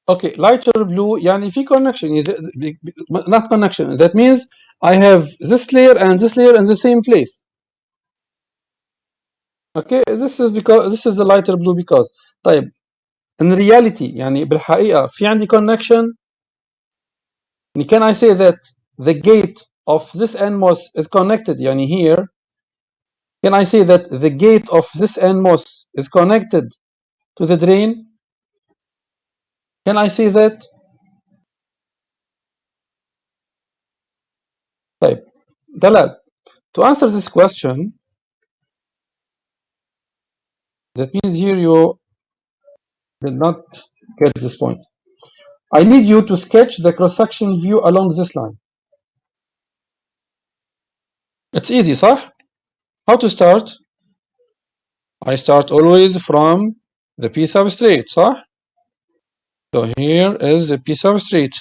Okay, lighter blue يعني في connection not connection, that means I have this layer and this layer in the same place. Okay, this is because this is the lighter blue because طيب in reality يعني بالحقيقة في عندي connection. Can I say that the gate of this NMOS is connected يعني here? Can I say that the gate of this NMOS is connected to the drain? Can I say that? طيب Dalal, to answer this question, that means here you did not get this point. I need you to sketch the cross-section view along this line. It's easy, صح? How to start? I start always from the P substrate, صح? So here is the P substrate.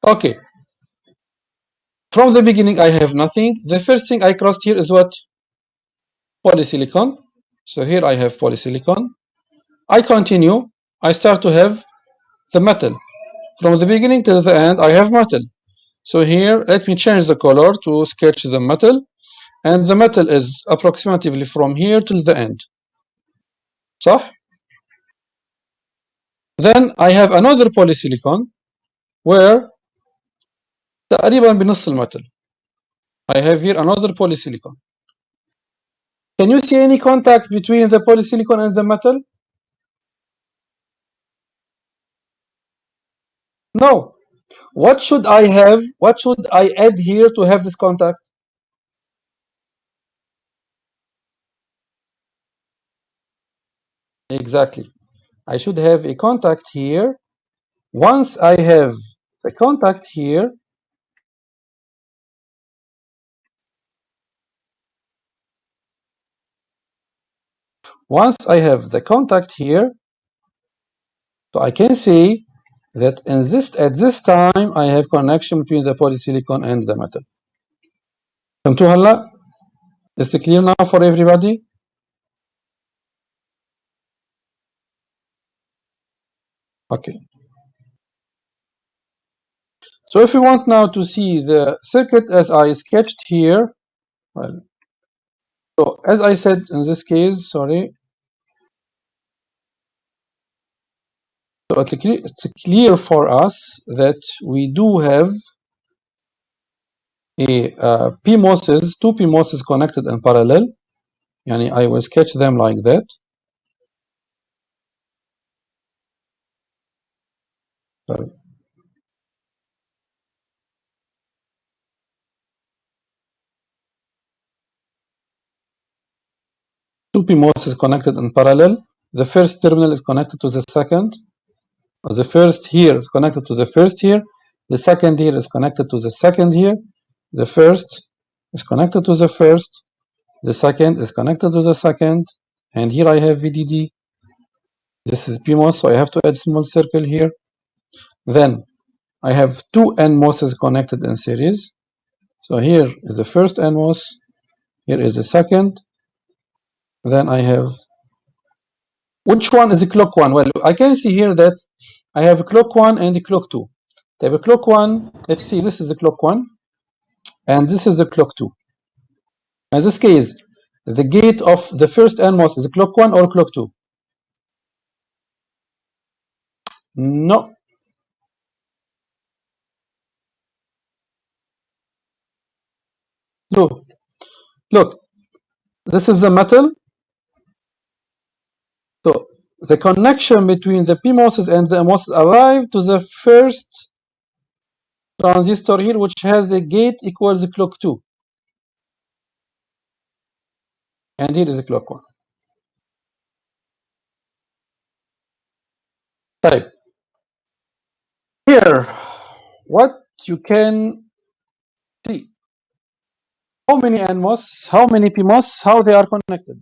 Okay. From the beginning, I have nothing. The first thing I crossed here is what? Polysilicon. So here I have polysilicon. I continue. I start to have the metal. From the beginning till the end, I have metal. So here, let me change the color to sketch the metal. And the metal is approximately from here till the end. صح? Then I have another polysilicon where تقريبا بنص المتل. I have here another polysilicon. Can you see any contact between the polysilicon and the metal? No. What should I have? What should I add here to have this contact? Exactly. I should have a contact here. Once I have the contact here, so I can say that at this time I have connection between the polysilicon and the metal. فهمتوا هلا؟ Is it clear now for everybody? Okay. So if you want now to see the circuit as I sketched here, well, so as I said in this case, sorry, so it's clear for us that we do have a PMOSes, two PMOSes connected in parallel. Yani I will sketch them like that. Sorry. Two PMOS is connected in parallel. The first terminal is connected to the second. The first here is connected to the first here. The second here is connected to the second here. The first is connected to the first. The second is connected to the second. And here I have VDD. This is PMOS, so I have to add small circle here. Then I have two NMOSes connected in series. So here is the first NMOS. Here is the second. Then I have, which one is the clock one? Well, I can see here that I have a clock one and a clock two. I have a clock one. Let's see, this is the clock one, and this is the clock two. In this case, the gate of the first NMOS is the clock one or clock two? No. No. Look, this is the metal. So the connection between the PMOSes and the MOSes arrive to the first transistor here, which has the gate equals the clock two. And here is the clock one. Type. Here, what you can see, how many NMOS, how many PMOS, how they are connected.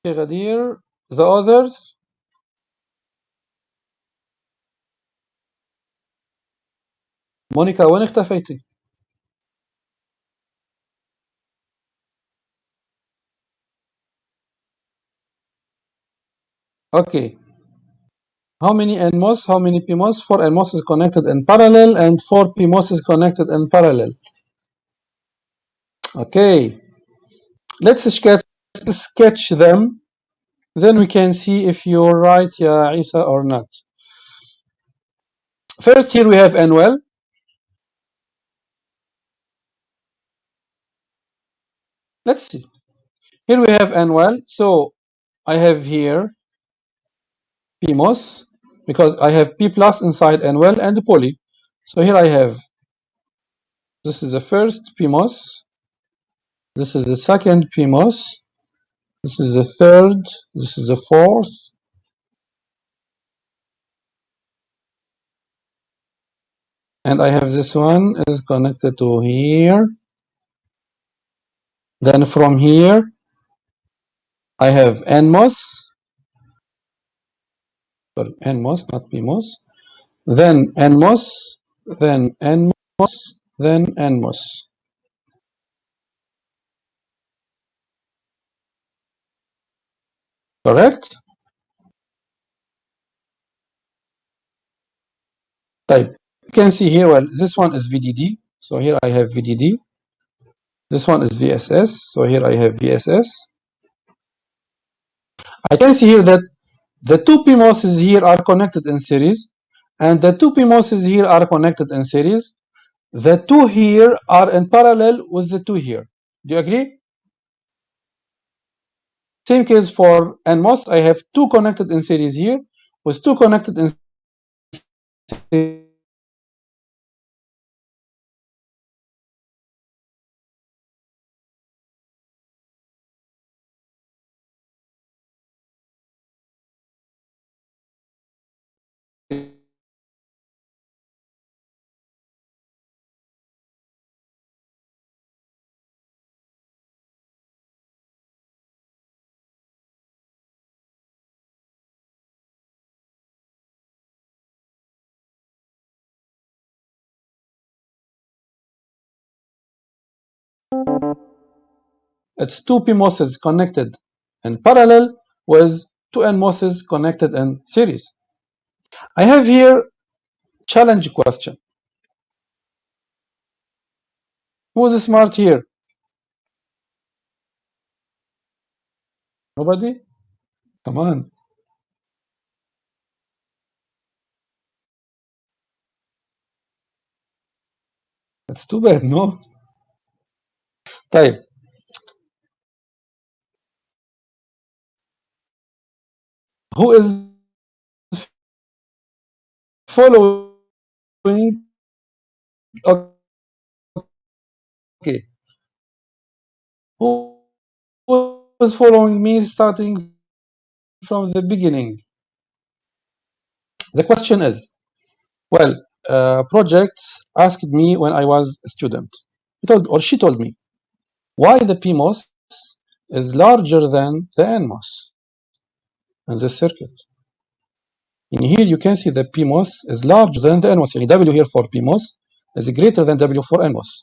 غدير, the others. مونيكا, وين اختفيتي؟ Okay. How many NMOS, how many PMOS? 4 NMOS is connected in parallel and 4 PMOS is connected in parallel. Okay. Let's sketch them. Then we can see if you're right, Ya Isa, or not. First, here we have NWell. Let's see. Here we have NWell. So I have here PMOS because I have P plus inside NWell and the poly. So here I have, this is the first PMOS. This is the second PMOS. This is the third. This is the fourth. And I have this one is connected to here. Then from here, I have NMOS. Sorry, NMOS, not PMOS. Then NMOS, then NMOS, then NMOS. Correct? Type. You can see here, well, this one is VDD. So here I have VDD. This one is VSS. So here I have VSS. I can see here that The two PMOSes here are connected in series, and the two PMOSes here are connected in series. The two here are in parallel with the two here. Do you agree? Same case for NMOS. I have two connected in series here with two connected in series. It's two PMOSes connected in parallel with two NMOSes connected in series. I have here challenge question. Who is smart here? Nobody? Come on. It's too bad, no? طيب. Who is following? Okay. Who is following me starting from the beginning? The question is, well, project asked me when I was a student. She told me, why the PMOS is larger than the NMOS in this circuit. In here you can see the PMOS is larger than the NMOS. Yani W here for PMOS is greater than W for NMOS.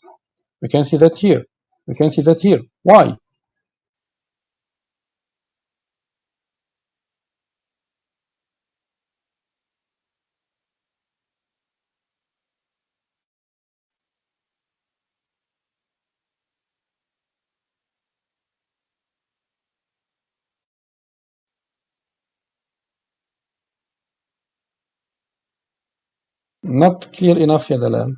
We can see that here. We can see that here. Why? Not clear enough يا دلال.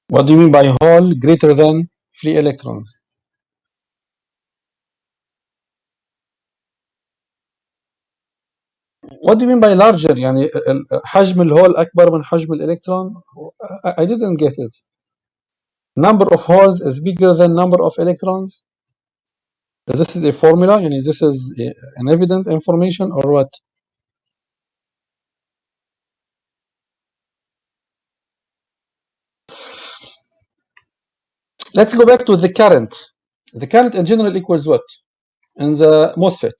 What do you mean by hole greater than free electrons? What do you mean by larger? يعني حجم الهول أكبر من حجم الإلكترون. I didn't get it. Number of holes is bigger than number of electrons. This is a formula. يعني this is an evident information or what? Let's go back to the current. The current in general equals what? In the MOSFET.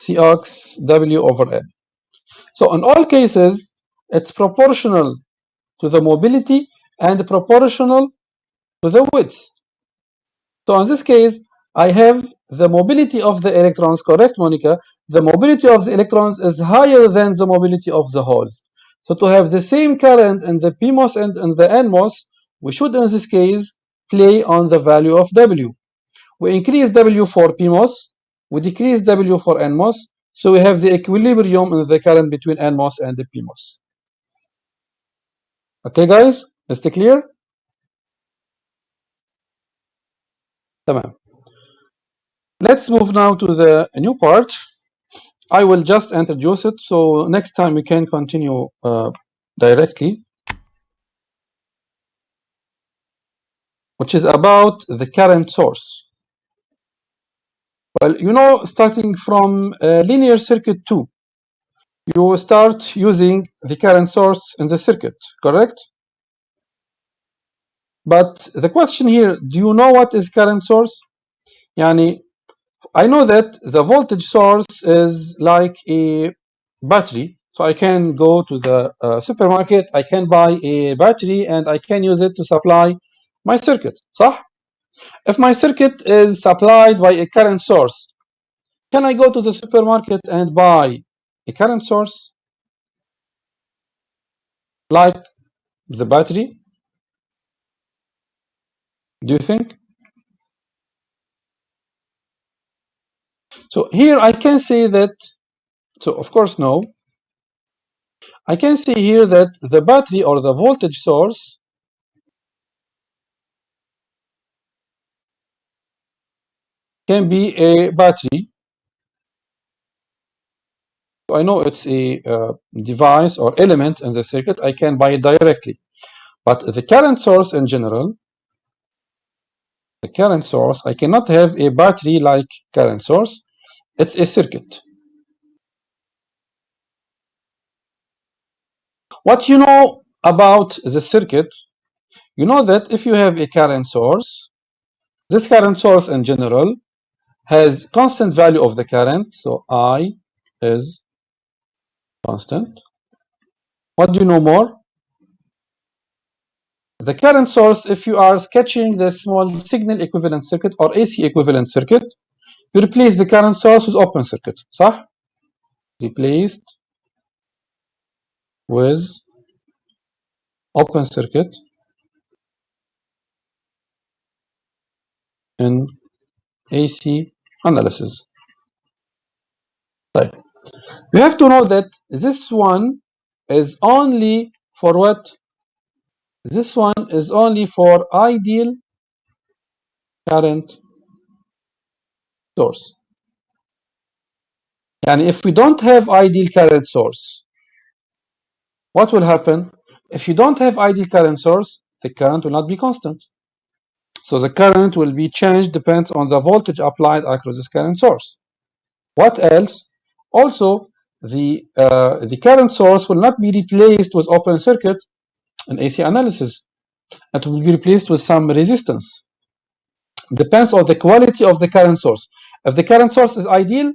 Cox W over N. So in all cases, it's proportional to the mobility and proportional to the width. So in this case, I have the mobility of the electrons, correct, Monica? The mobility of the electrons is higher than the mobility of the holes. So to have the same current in the PMOS and in the NMOS, we should in this case play on the value of W. We increase W for PMOS, we decrease W for NMOS, so we have the equilibrium in the current between NMOS and the PMOS. Okay guys, is it clear? تمام. Let's move now to the new part. I will just introduce it, so next time we can continue directly. which is about the current source. Well, starting from linear circuit 2, you start using the current source in the circuit, correct? But the question here, do you know what is current source? Yani, I know that the voltage source is like a battery. So I can go to the supermarket, I can buy a battery, and I can use it to supply my circuit. صح? If my circuit is supplied by a current source, can I go to the supermarket and buy a current source like the battery? Do you think? So here I can say that, so of course no. I can say here that the battery or the voltage source can be a battery. I know it's a device or element in the circuit. I can buy it directly. But the current source in general, the current source, I cannot have a battery like current source. It's a circuit. What you know about the circuit, you know that if you have a current source, this current source in general has constant value of the current. So I is constant. What do you know more? The current source, if you are sketching the small signal equivalent circuit or AC equivalent circuit, you replace the current source with open circuit. صح? Replaced with open circuit in AC analysis. طيب. You have to know that this one is only for what? This one is only for ideal current source. And if we don't have ideal current source, what will happen? If you don't have ideal current source, the current will not be constant. So the current will be changed depends on the voltage applied across this current source. What else? Also, the current source will not be replaced with open circuit in AC analysis. It will be replaced with some resistance. Depends on the quality of the current source. If the current source is ideal,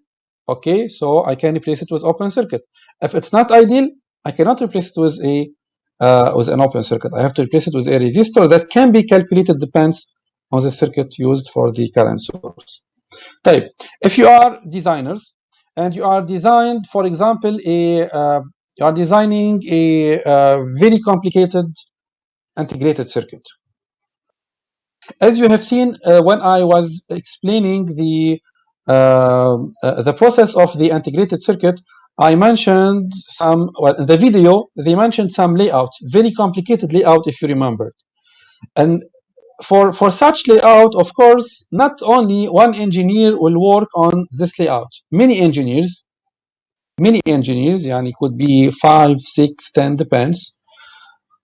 okay, so I can replace it with open circuit. If it's not ideal, I cannot replace it with an open circuit. I have to replace it with a resistor that can be calculated, depends on the circuit used for the current source. Type. If you are designers and you are designed, for example, you are designing a very complicated integrated circuit. As you have seen when I was explaining the process of the integrated circuit, I mentioned some, well, in the video, they mentioned some layout, very complicated layout, if you remember. And for such layout, of course, not only one engineer will work on this layout. Many engineers, yani could be 5, 6, 10, depends,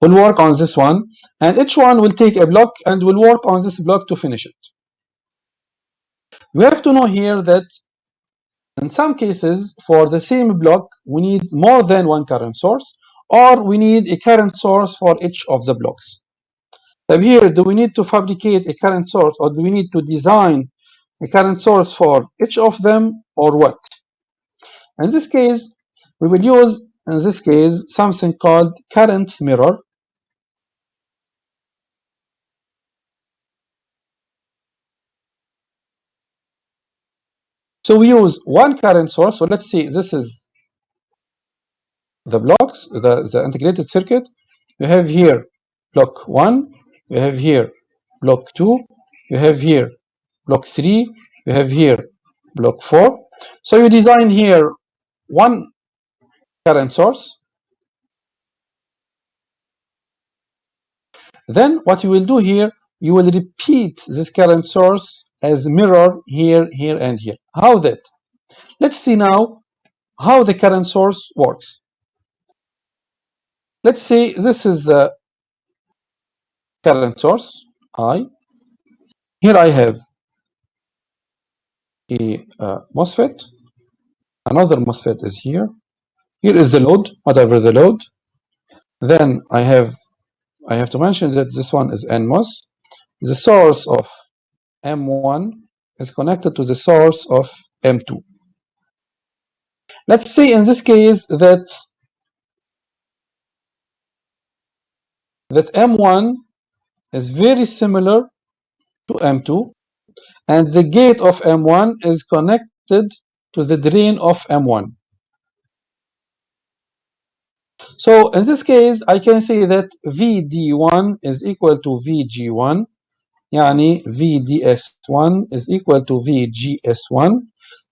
will work on this one, and each one will take a block and will work on this block to finish it. We have to know here that in some cases, for the same block, we need more than one current source, or we need a current source for each of the blocks. So here, do we need to fabricate a current source, or do we need to design a current source for each of them, or what? In this case, we will use, in this case, something called current mirror. So we use one current source. So let's see, this is the blocks, the integrated circuit. You have here block 1, you have here block 2, you have here block 3, you have here block 4. So you design here one current source. Then what you will do here, you will repeat this current source as mirror here, here, and here. How that? Let's see now how the current source works. Let's say this is a current source, I. Here I have a MOSFET. Another MOSFET is here. Here is the load, whatever the load. Then I have to mention that this one is NMOS. The source of M1 is connected to the source of M2. Let's say in this case that M1 is very similar to M2, and the gate of M1 is connected to the drain of M1. So in this case, I can say that VD1 is equal to VG1, يعني VDS1 is equal to VGS1,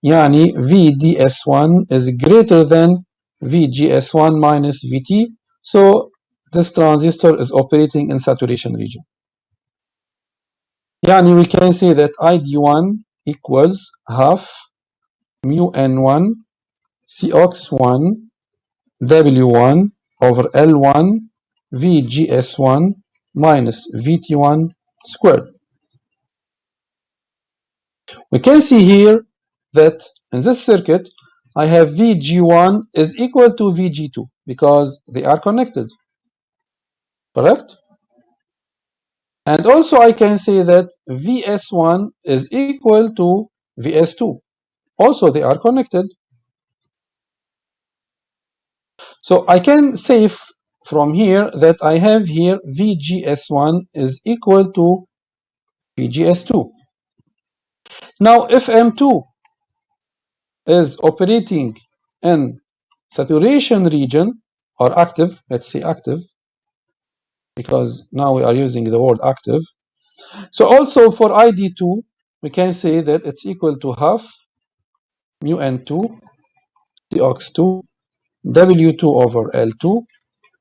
يعني VDS1 is greater than VGS1 minus VT. So this transistor is operating in saturation region. يعني we can say that ID1 equals half mu N1 COX1 W1 over L1 VGS1 minus VT1 squared. We can see here that in this circuit, I have VG1 is equal to VG2 because they are connected, correct? And also I can say that VS1 is equal to VS2. Also they are connected. So I can say from here that I have here VGS1 is equal to VGS2. Now if M2 is operating in saturation region or active, let's say active, because now we are using the word active. So also for ID2, we can say that it's equal to half mu N2 COX2 W2 over L2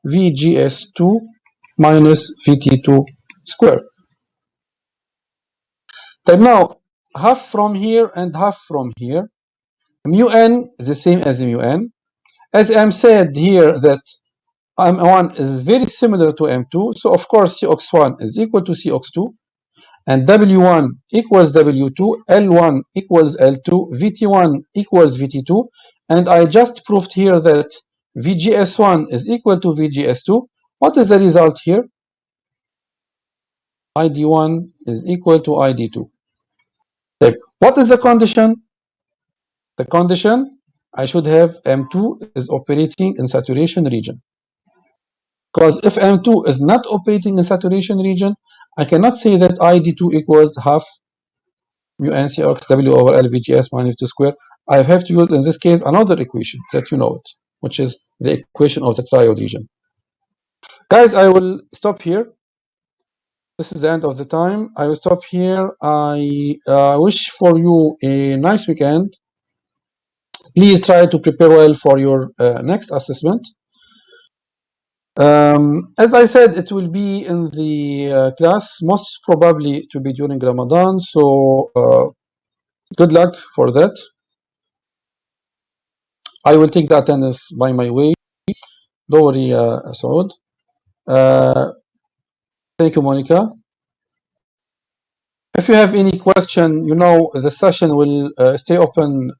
VGS2 minus VT2 squared. Then now half from here and half from here. Mu n is the same as mu n. As M said here that M1 is very similar to M2, so of course COX1 is equal to COX2, and W1 equals W2, L1 equals L2, VT1 equals VT2, and I just proved here that VGS1 is equal to VGS2. What is the result here? ID1 is equal to ID2. What is the condition? The condition, I should have M2 is operating in saturation region. Because if M2 is not operating in saturation region, I cannot say that ID2 equals half mu NCOX W over LVGS minus 2 square. I have to use in this case another equation that you know it, which is the equation of the triode region. Guys, I will stop here. This is the end of the time. I will stop here. I wish for you a nice weekend. Please try to prepare well for your next assessment. As I said, it will be in the class, most probably to be during Ramadan. So good luck for that. I will take the attendance by my way. Don't worry, Saud. Thank you, Monica. If you have any question, you know the session will stay open